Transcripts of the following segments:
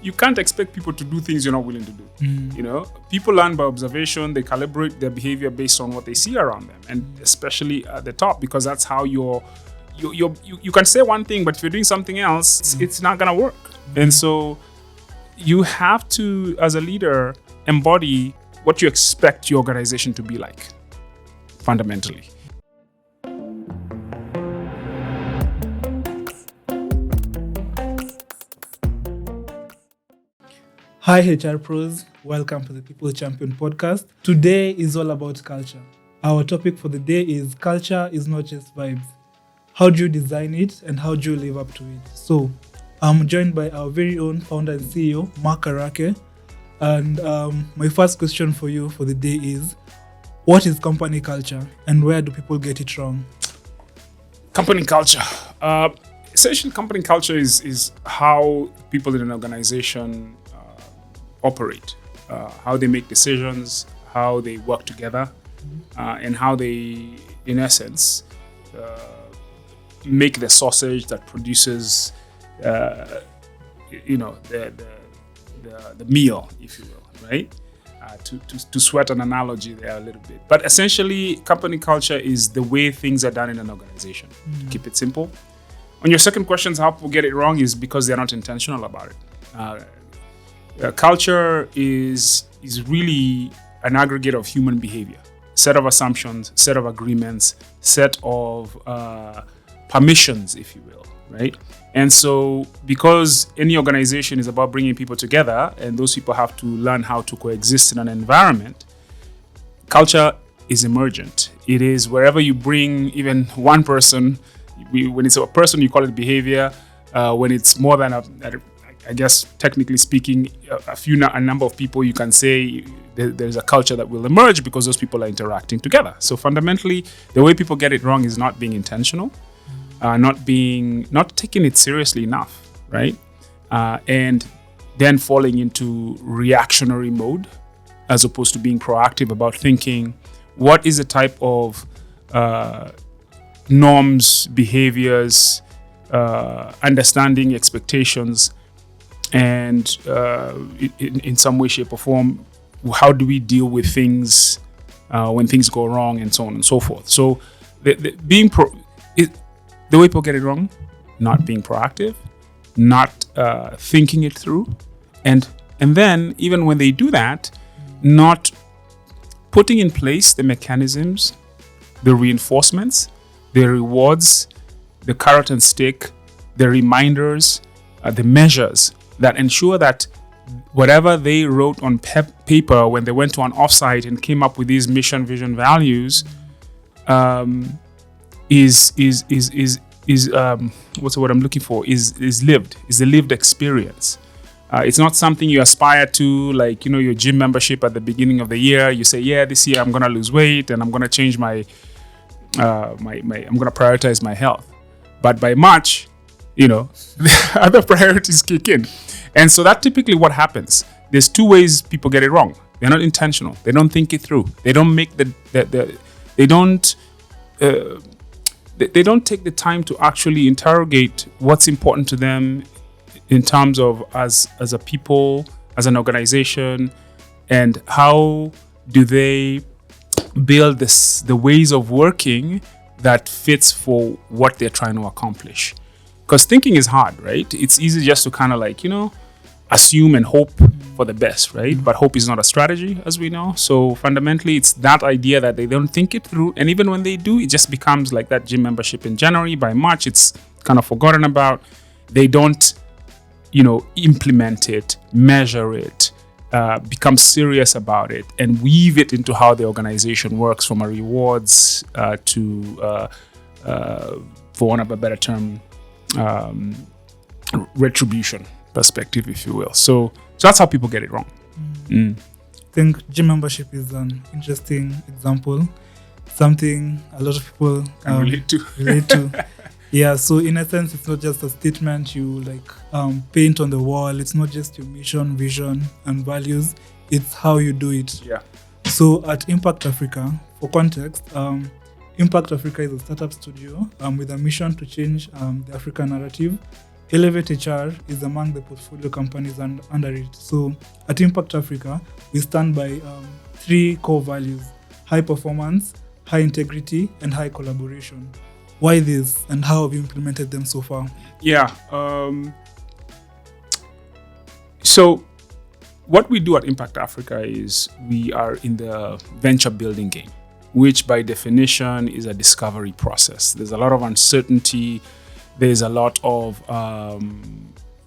you can't expect people to do things you're not willing to do. You know, people learn by observation. They calibrate their behavior based on what they see around them, and especially at the top, because that's how you can say one thing, but if you're doing something else, it's not gonna work. And so you have to, as a leader, embody what you expect your organization to be like, fundamentally. Hi HR Pros, welcome to the People Champion podcast. Today is all about culture. Our topic for the day is culture is not just vibes. How do you design it and how do you live up to it? So I'm joined by our very own founder and CEO, Mark Arake. And my first question for you for the day is, what is company culture and where do people get it wrong? Company culture. Essentially, company culture is how people in an organization operate, how they make decisions, how they work together, and how they, in essence, make the sausage that produces, the meal, if you will, right? To sweat an analogy there a little bit. But essentially, company culture is the way things are done in an organization, to keep it simple. On your second question, how people get it wrong is because they're not intentional about it. Culture is really an aggregate of human behavior, set of assumptions, set of agreements, set of permissions, if you will, right? And so because any organization is about bringing people together and those people have to learn how to coexist in an environment, culture is emergent. It is wherever you bring even one person. When it's a person, you call it behavior. When it's more than I guess, technically speaking, a number of people, you can say there's a culture that will emerge because those people are interacting together. So fundamentally, the way people get it wrong is not being intentional, not taking it seriously enough, right? And then falling into reactionary mode as opposed to being proactive about thinking, what is the type of norms, behaviors, understanding, expectations, and in some way, shape, or form, how do we deal with things when things go wrong, and so on and so forth. So the way people get it wrong, not being proactive, not thinking it through, and then even when they do that, not putting in place the mechanisms, the reinforcements, the rewards, the carrot and stick, the reminders, the measures that ensure that whatever they wrote on paper when they went to an offsite and came up with these mission, vision, values, is what's the word I'm looking for? Is lived. Is a lived experience. It's not something you aspire to, like your gym membership at the beginning of the year. You say, yeah, this year I'm gonna lose weight and I'm gonna change I'm gonna prioritize my health. But by March, the other priorities kick in. And so that's typically what happens. There's two ways people get it wrong. They're not intentional. They don't think it through. They don't make they don't take the time to actually interrogate what's important to them in terms of as a people, as an organization, and how do they build the ways of working that fits for what they're trying to accomplish. Because thinking is hard, right? It's easy just to kind of assume and hope for the best, right? But hope is not a strategy, as we know. So fundamentally, it's that idea that they don't think it through. And even when they do, it just becomes like that gym membership in January. By March, it's kind of forgotten about. They don't, implement it, measure it, become serious about it, and weave it into how the organization works from a rewards to, for want of a better term, retribution perspective, if you will. So that's how people get it wrong. I think gym membership is an interesting example, something a lot of people relate to. Yeah, so in a sense, it's not just a statement you paint on the wall. It's not just your mission, vision, and values. It's how you do it. Yeah. So at Impact Africa, for context, Impact Africa is a startup studio with a mission to change the African narrative Elevate HR is among the portfolio companies under it. So at Impact Africa, we stand by 3 core values: high performance, high integrity, and high collaboration. Why this, and how have you implemented them so far? Yeah. So what we do at Impact Africa is we are in the venture building game, which by definition is a discovery process. There's a lot of uncertainty. There's a lot of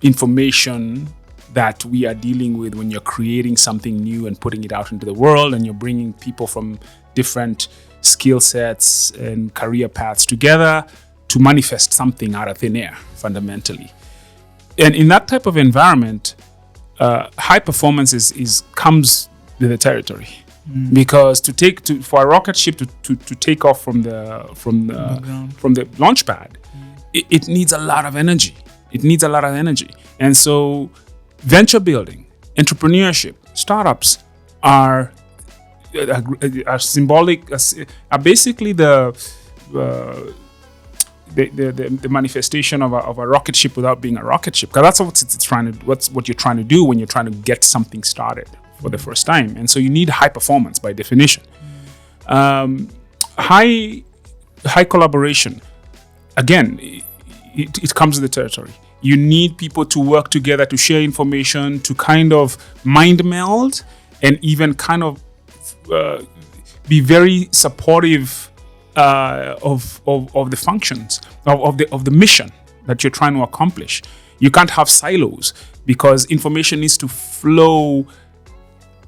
information that we are dealing with when you're creating something new and putting it out into the world, and you're bringing people from different skill sets and career paths together to manifest something out of thin air, fundamentally. And in that type of environment, high performance comes with the territory. Because for a rocket ship to take off from the launch pad, it needs a lot of energy. And so venture building, entrepreneurship, startups are symbolic, are basically the manifestation of a rocket ship without being a rocket ship. Because that's what you're trying to do when you're trying to get something started for the first time. And so you need high performance by definition. High collaboration. Again, it comes with the territory. You need people to work together, to share information, to kind of mind meld, and even kind of be very supportive of the functions of the mission that you're trying to accomplish. You can't have silos because information needs to flow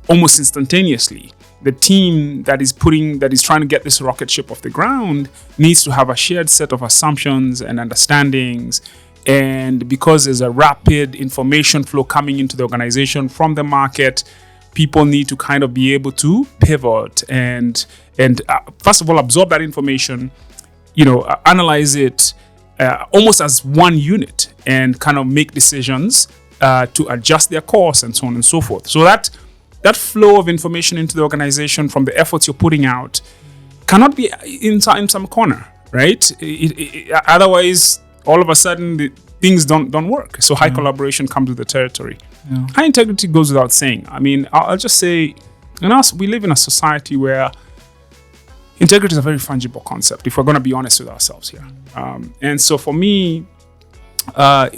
almost instantaneously. The team that is trying to get this rocket ship off the ground needs to have a shared set of assumptions and understandings. And because there's a rapid information flow coming into the organization from the market, people need to kind of be able to pivot and first of all, absorb that information, analyze it almost as one unit and kind of make decisions to adjust their course and so on and so forth. So that flow of information into the organization from the efforts you're putting out cannot be in some corner, right? Otherwise, all of a sudden, things don't work. So high collaboration comes with the territory. Yeah. High integrity goes without saying. I mean, I'll just say, we live in a society where integrity is a very fungible concept, if we're going to be honest with ourselves here. And so for me, I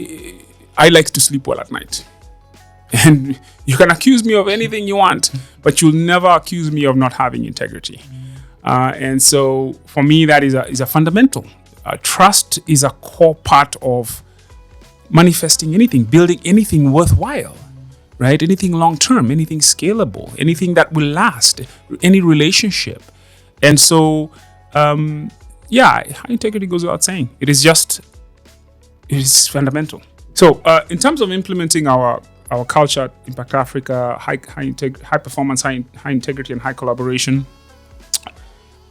like to sleep well at night. And you can accuse me of anything you want, but you'll never accuse me of not having integrity. And so for me, that is a fundamental. Trust is a core part of manifesting anything, building anything worthwhile, right? Anything long-term, anything scalable, anything that will last, any relationship. And so, high integrity goes without saying. It is fundamental. So in terms of implementing our culture at Impact Africa, high performance, high integrity, and high collaboration,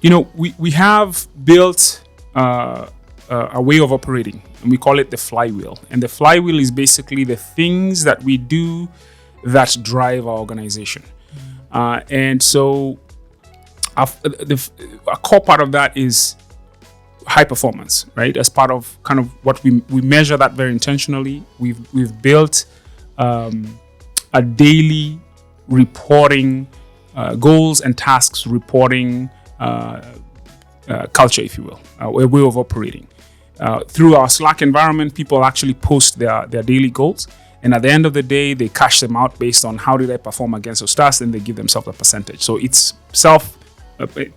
we have built a way of operating, and we call it the flywheel. And the flywheel is basically the things that we do that drive our organization. And so a core part of that is high performance, right? As part of kind of what we measure that very intentionally. We've built a daily reporting, goals and tasks reporting culture, if you will, a way of operating. Through our Slack environment, people actually post their daily goals. And at the end of the day, they cash them out based on how did I perform against those tasks, and they give themselves a percentage. So it's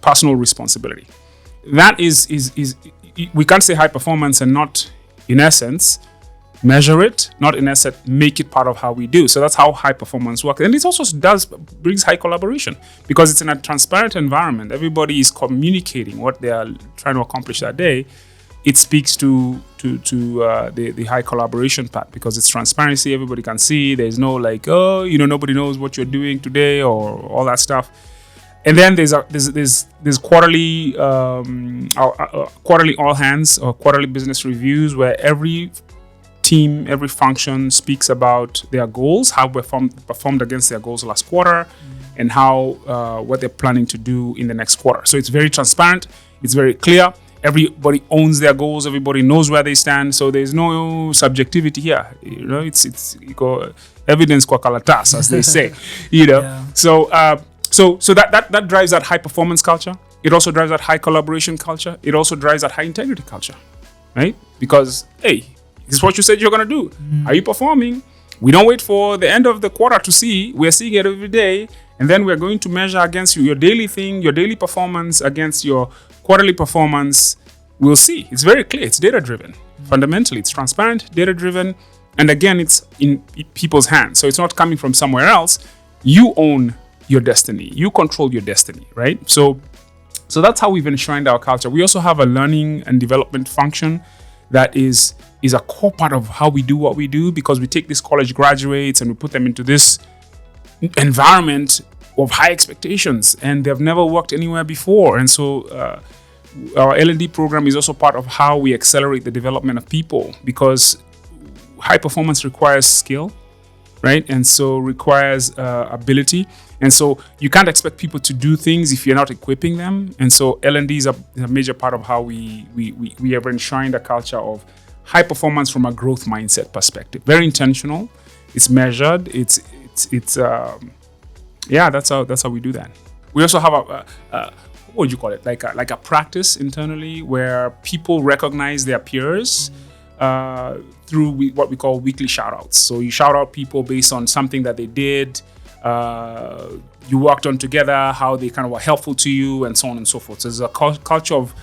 personal responsibility. That is we can't say high performance and not, in essence, measure it, not in essence make it part of how we do. So that's how high performance works. And it also brings high collaboration because it's in a transparent environment. Everybody is communicating what they are trying to accomplish that day. It speaks to the high collaboration part because it's transparency. Everybody can see. There's no nobody knows what you're doing today or all that stuff. And then there's quarterly quarterly all hands or quarterly business reviews where every team, every function speaks about their goals, how we performed against their goals last quarter, and how what they're planning to do in the next quarter. So it's very transparent, it's very clear, everybody owns their goals. Everybody knows where they stand. So there's no subjectivity here. It's evidence kwa kalatas, as they say. Yeah. So that drives that high performance culture. It also drives that high collaboration culture. It also drives that high integrity culture, right? Because hey, this is what you said you're gonna do. Are you performing? We don't wait for the end of the quarter to see. We're seeing it every day, and then we're going to measure against your daily thing, your daily performance against your quarterly performance. We'll see. It's very clear. It's data driven. Fundamentally, it's transparent, data driven, and again, it's in people's hands. So it's not coming from somewhere else. You own your destiny. You control your destiny, right? So that's how we've enshrined our culture. We also have a learning and development function that is a core part of how we do what we do, because we take these college graduates and we put them into this environment of high expectations, and they've never worked anywhere before. And so our L&D program is also part of how we accelerate the development of people, because high performance requires skill, right? And so requires ability. And so you can't expect people to do things if you're not equipping them. And so L&D is a major part of how we have enshrined a culture of high performance from a growth mindset perspective. Very intentional. It's measured. That's how we do that. We also have a what would you call it? Like a practice internally where people recognize their peers through what we call weekly shout outs. So you shout out people based on something that they did, you worked on together, how they kind of were helpful to you, and so on and so forth. So there's a culture of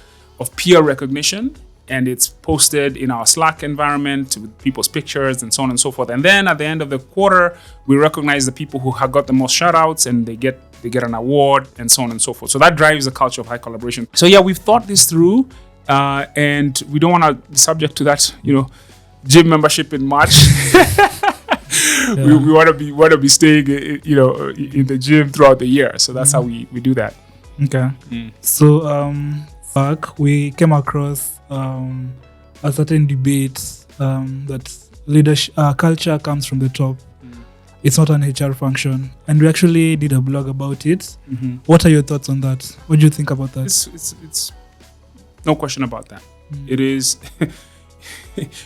peer recognition, and it's posted in our Slack environment with people's pictures and so on and so forth. And then at the end of the quarter, we recognize the people who have got the most shout outs, and they get an award, and so on and so forth. So that drives the culture of high collaboration. So yeah, we've thought this through, and we don't want to be subject to that, gym membership in March. Yeah. We want to be staying, in the gym throughout the year. So that's how we do that. Okay. So back we came across a certain debate that leadership culture comes from the top. It's not an HR function, and we actually did a blog about it. What are your thoughts on that? What do you think about that? It's no question about that. It is.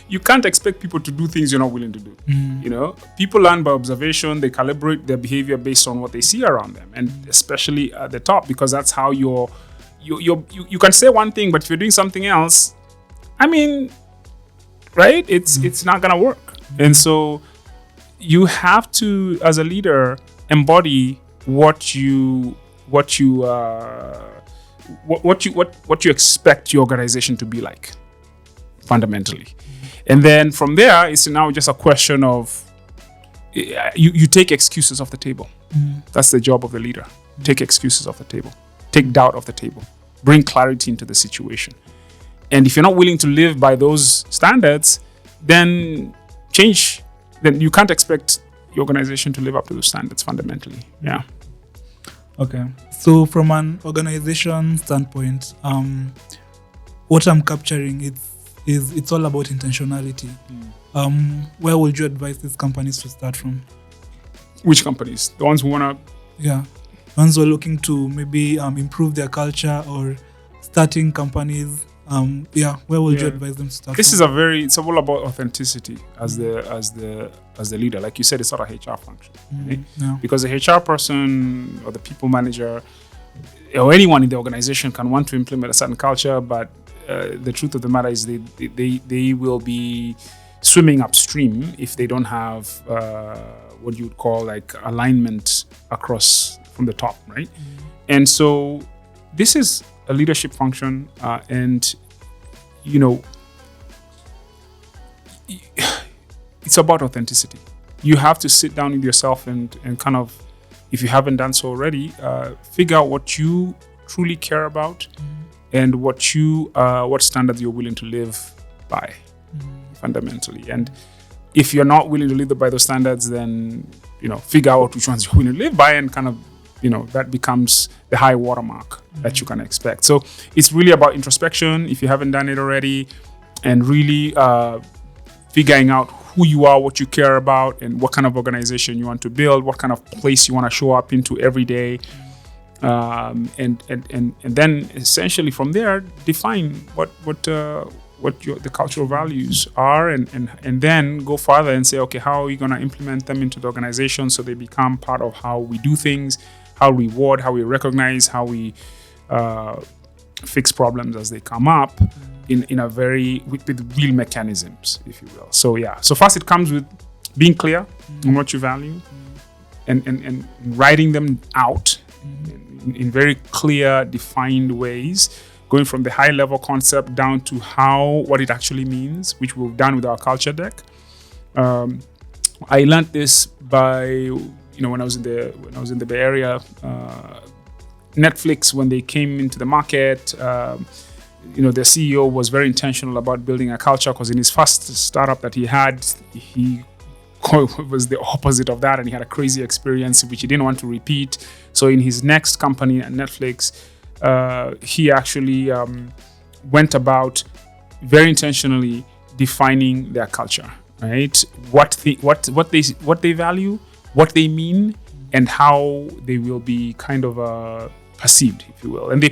You can't expect people to do things you're not willing to do. People learn by observation. They calibrate their behavior based on what they see around them, and especially at the top, because that's how you can say one thing, but if you're doing something else, right? It's not gonna work. And so you have to, as a leader, embody what you expect your organization to be like, fundamentally. And then from there, it's now just a question of you take excuses off the table. That's the job of the leader. Take excuses off the table. Take doubt off the table. Bring clarity into the situation. And if you're not willing to live by those standards, then change. Then you can't expect your organization to live up to those standards fundamentally. Yeah. Okay. So from an organization standpoint, what I'm capturing it's all about intentionality. Where would you advise these companies to start from? Which companies? The ones who want to... Yeah. Ones who are looking to maybe improve their culture, or starting companies. Where would you advise them to start This from? it's all about authenticity as the leader. Like you said, it's not a HR function. Right? Yeah. Because the HR person or the people manager or anyone in the organization can want to implement a certain culture, but the truth of the matter is they will be swimming upstream if they don't have what you would call like alignment across from the top, right? And so this is a leadership function, and it's about authenticity. You have to sit down with yourself and kind of, if you haven't done so already, figure out what you truly care about and what standards you're willing to live by, fundamentally. And if you're not willing to live by those standards, then figure out which ones you're willing to live by, and kind of that becomes the high watermark that you can expect. So it's really about introspection, if you haven't done it already, and really figuring out who you are, what you care about, and what kind of organization you want to build, what kind of place you want to show up into every day. and then essentially from there define what the cultural values are, and then go further and say, okay, how are you going to implement them into the organization so they become part of how we do things, how we reward, how we recognize, how we fix problems as they come up in a very with real mechanisms, if you will. So so first it comes with being clear on what you value, and writing them out in very clear, defined ways, going from the high level concept down to what it actually means, which we've done with our culture deck. I learned this by when I was in the Bay Area. Netflix, when they came into the market, the CEO was very intentional about building a culture, because in his first startup that he had, he was the opposite of that, and he had a crazy experience which he didn't want to repeat. So in his next company at Netflix, he actually went about very intentionally defining their culture, right? What they value, what they mean, and how they will be kind of perceived, if you will. And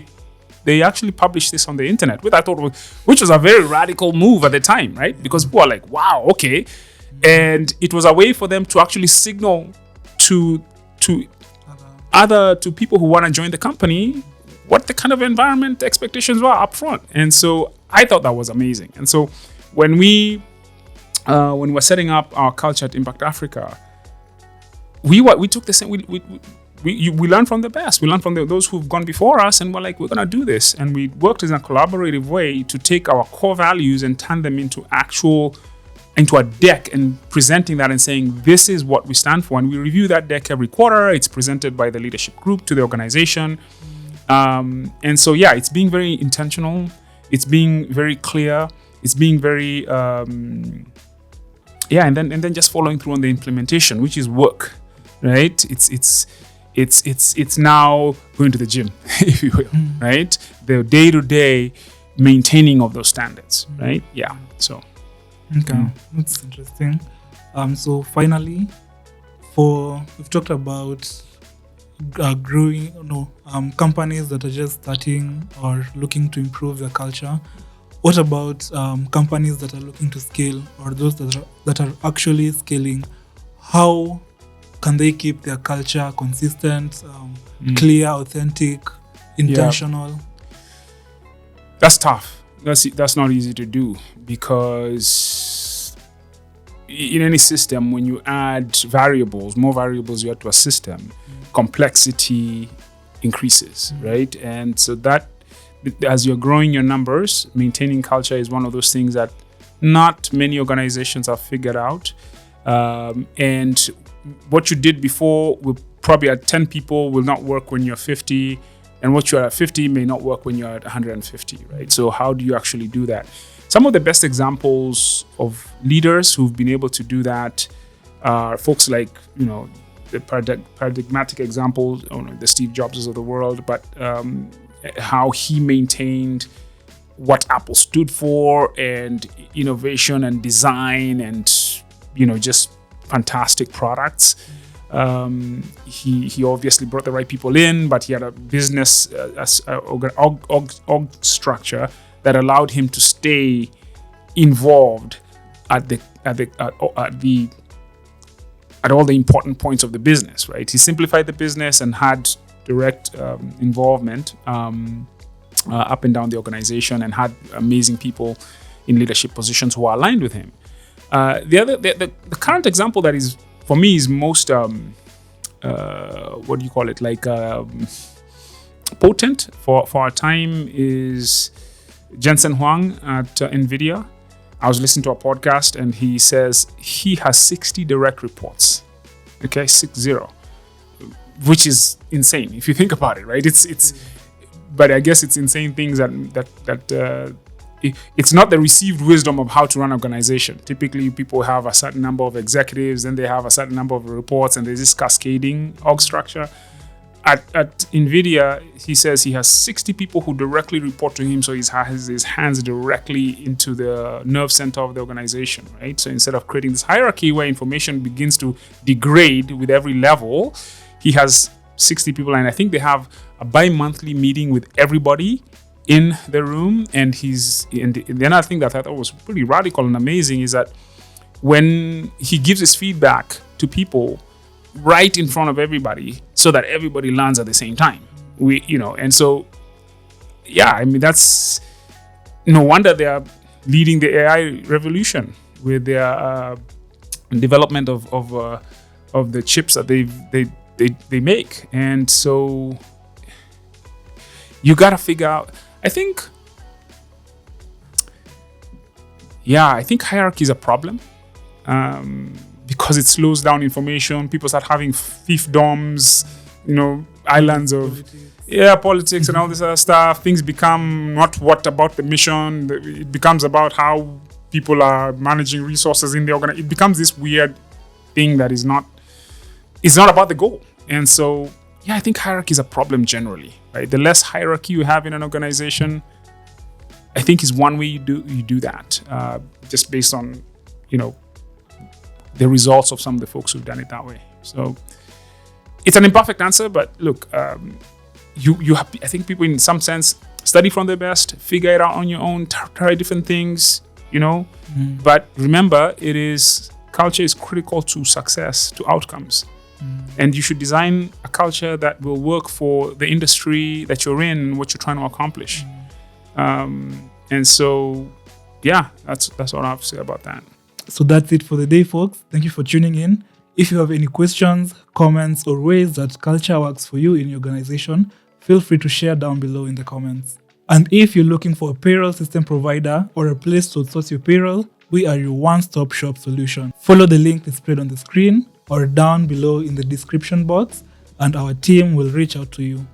they actually published this on the internet, which I thought which was a very radical move at the time, right? Because people are like, wow, okay. And it was a way for them to actually signal to people who want to join the company what the kind of environment expectations were up front. And so I thought that was amazing. And so when we were setting up our culture at Impact Africa, we took the same. We learned from the best. We learned from those who've gone before us, and we're like, we're gonna do this. And we worked in a collaborative way to take our core values and turn them into a deck, and presenting that and saying, this is what we stand for. And we review that deck every quarter. It's presented by the leadership group to the organization. And so, it's being very intentional. It's being very clear. It's being very, and then just following through on the implementation, which is work, right? It's now going to the gym, if you will, right? The day-to-day maintaining of those standards, right? Yeah. So. Okay, that's interesting. So finally, we've talked about companies that are just starting or looking to improve their culture. What about companies that are looking to scale, or those that are actually scaling? How can they keep their culture consistent, clear, authentic, intentional? Yeah. That's tough. That's not easy to do, because in any system, when you add more variables you add to a system, complexity increases, right? And so that, as you're growing your numbers, maintaining culture is one of those things that not many organizations have figured out. And what you did before will probably at 10 people will not work when you're 50. And what you're at 50 may not work when you're at 150, right? So how do you actually do that? Some of the best examples of leaders who've been able to do that are folks like, the paradigmatic example, the Steve Jobs of the world, but how he maintained what Apple stood for, and innovation and design, and, just fantastic products. He obviously brought the right people in, but he had a business org structure that allowed him to stay involved at all the important points of the business. Right? He simplified the business and had direct involvement up and down the organization, and had amazing people in leadership positions who are aligned with him. The current example that is, for me, is most what do you call it? Potent for our time is Jensen Huang at NVIDIA. I was listening to a podcast, and he says he has 60 direct reports. Okay, 60, which is insane if you think about it, right? But I guess it's insane things that it's not the received wisdom of how to run an organization. Typically, people have a certain number of executives, then they have a certain number of reports, and there's this cascading org structure. At NVIDIA, he says he has 60 people who directly report to him, so he has his hands directly into the nerve center of the organization, right? So instead of creating this hierarchy where information begins to degrade with every level, he has 60 people, and I think they have a bi-monthly meeting with everybody in the room. And the another thing that I thought was pretty radical and amazing is that when he gives his feedback to people right in front of everybody, so that everybody learns at the same time. And so, yeah, I mean, that's no wonder they are leading the AI revolution with their development of the chips that they make. And so you got to figure out, I think hierarchy is a problem, because it slows down information. People start having fiefdoms, islands of politics and all this other stuff. Things become not what about the mission. It becomes about how people are managing resources in the organization. It becomes this weird thing that is not about the goal. And so, I think hierarchy is a problem generally, right? The less hierarchy you have in an organization, I think is one way you do that, just based on, the results of some of the folks who've done it that way. So it's an imperfect answer, but look, you have, I think people in some sense study from their best, figure it out on your own, try different things, But remember, culture is critical to success, to outcomes. And you should design a culture that will work for the industry that you're in, what you're trying to accomplish. And so, that's all I have to say about that. So that's it for the day, folks. Thank you for tuning in. If you have any questions, comments, or ways that culture works for you in your organization, feel free to share down below in the comments. And if you're looking for a payroll system provider or a place to outsource your payroll, we are your one-stop shop solution. Follow the link displayed on the screen or down below in the description box, and our team will reach out to you.